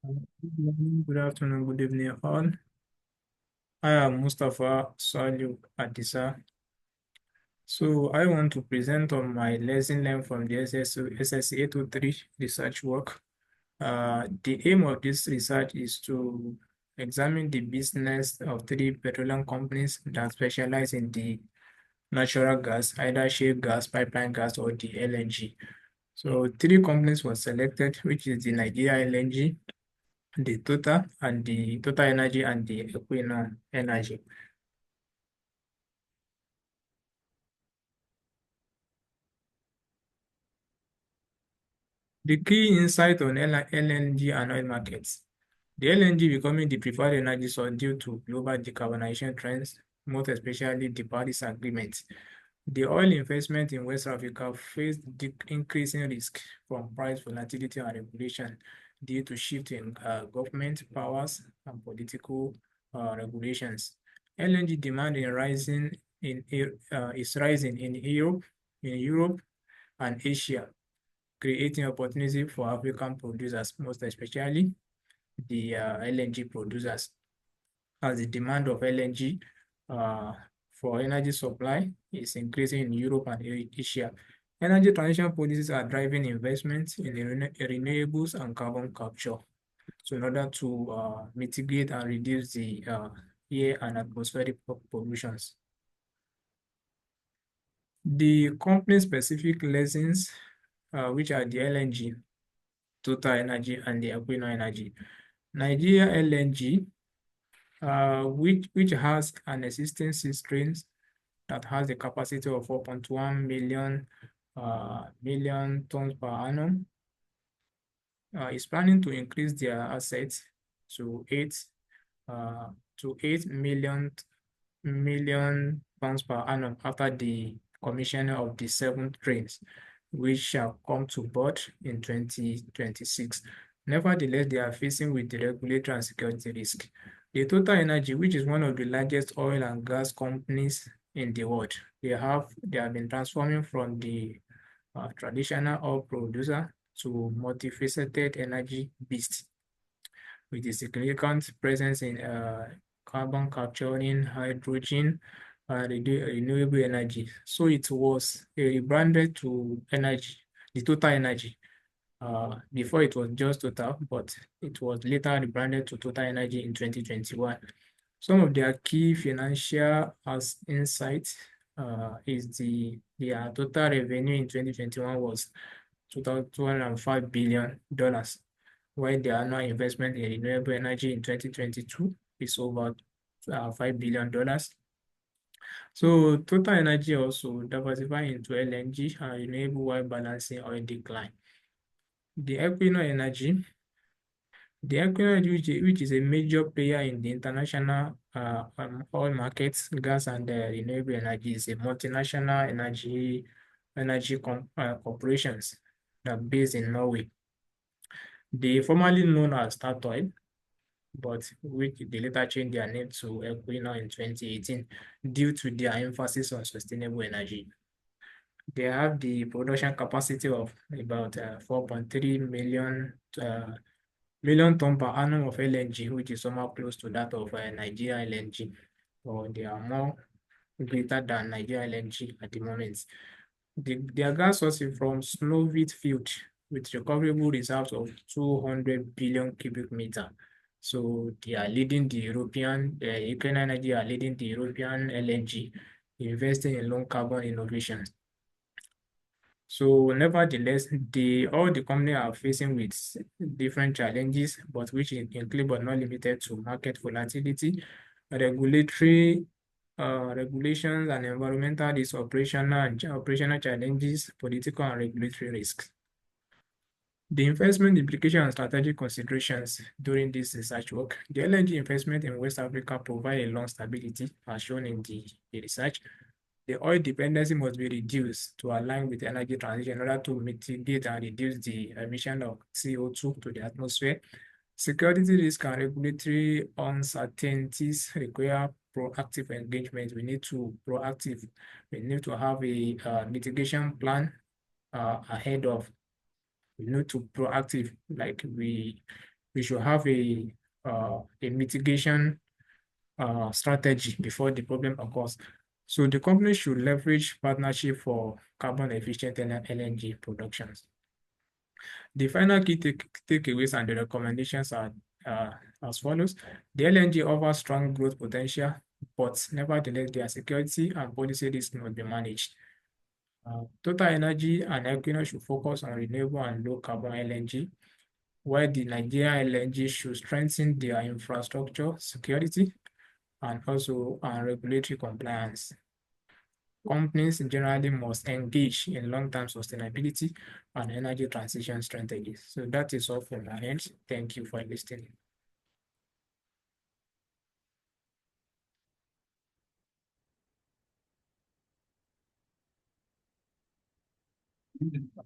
Good morning, good afternoon, good evening, all. I am Mustafa Salu Adisa. So I want to present on my lesson learned from the SSE 803 research work. The aim of this research is to examine the business of three petroleum companies that specialize in the natural gas, either shale gas, pipeline gas, or the LNG. So three companies were selected, which is the Nigerian LNG, the Total Energy, and the Equinor Energy. The key insight on LNG and oil markets. The LNG becoming the preferred energy source due to global decarbonization trends, most especially the Paris Agreement. The oil investment in West Africa faced increasing risk from price volatility and regulation due to shift in government powers and political regulations. LNG demand is rising in Europe and Asia, creating opportunity for African producers, most especially the LNG producers, as the demand of LNG uh, for energy supply is increasing in Europe and Asia. Energy transition policies are driving investments in renewables and carbon capture, so in order to mitigate and reduce the air and atmospheric pollutions. The company-specific lessons, which are the LNG, Total Energy, and the Equinor Energy. Nigeria LNG, which has an existing six trains that has a capacity of 4.1 million tons per annum, is planning to increase their assets to 8 million tons per annum after the commissioning of the seven trains, which shall come to board in 2026. Nevertheless, they are facing with the regulatory and security risk. The Total Energy, which is one of the largest oil and gas companies in the world, they have been transforming from the traditional oil producer to multifaceted energy beast with a significant presence in carbon capturing, hydrogen, renewable energy. So it was rebranded to energy, the Total Energy. Before it was just Total, but it was later rebranded to Total Energy in 2021. Some of their key financial as insights is their total revenue in 2021 was $205 billion, while the annual investment in renewable energy in 2022 is over $5 billion. So Total Energy also diversify into LNG and renewable while balancing oil decline. The Equinor Energy, which is a major player in the international oil markets, gas and renewable energy, is a multinational energy corporations that based in Norway. They formerly known as Statoil, but which they later changed their name to Equinor in 2018 due to their emphasis on sustainable energy. They have the production capacity of about 4.3 million ton per annum of LNG, which is somehow close to that of Nigeria LNG, or they are more greater than Nigeria LNG at the moment. Their gas sourcing from Snowfit field with recoverable reserves of 200 billion cubic meter. So they are leading the Ukraine Energy are leading the European LNG, investing in low carbon innovations. So nevertheless, all the companies are facing with different challenges, but which include but not limited to market volatility, regulatory regulations and environmental operational challenges, political and regulatory risks. The investment implication and strategic considerations during this research work. The LNG investment in West Africa provide a long stability, as shown in the research. The oil dependency must be reduced to align with energy transition in order to mitigate and reduce the emission of CO2 to the atmosphere. Security risk and regulatory uncertainties require proactive engagement. We need to have a mitigation plan ahead of. We need to proactive, like we we should have a mitigation strategy before the problem occurs. So the company should leverage partnership for carbon efficient LNG productions. The final key takeaways and the recommendations are uh, as follows. The LNG offers strong growth potential, but nevertheless, their security and policy risk must be managed. Total Energy and Equinor should focus on renewable and low carbon LNG, while the Nigerian LNG should strengthen their infrastructure security and also regulatory compliance. Companies generally must engage in long-term sustainability and energy transition strategies. So that is all from my end. Thank you for listening.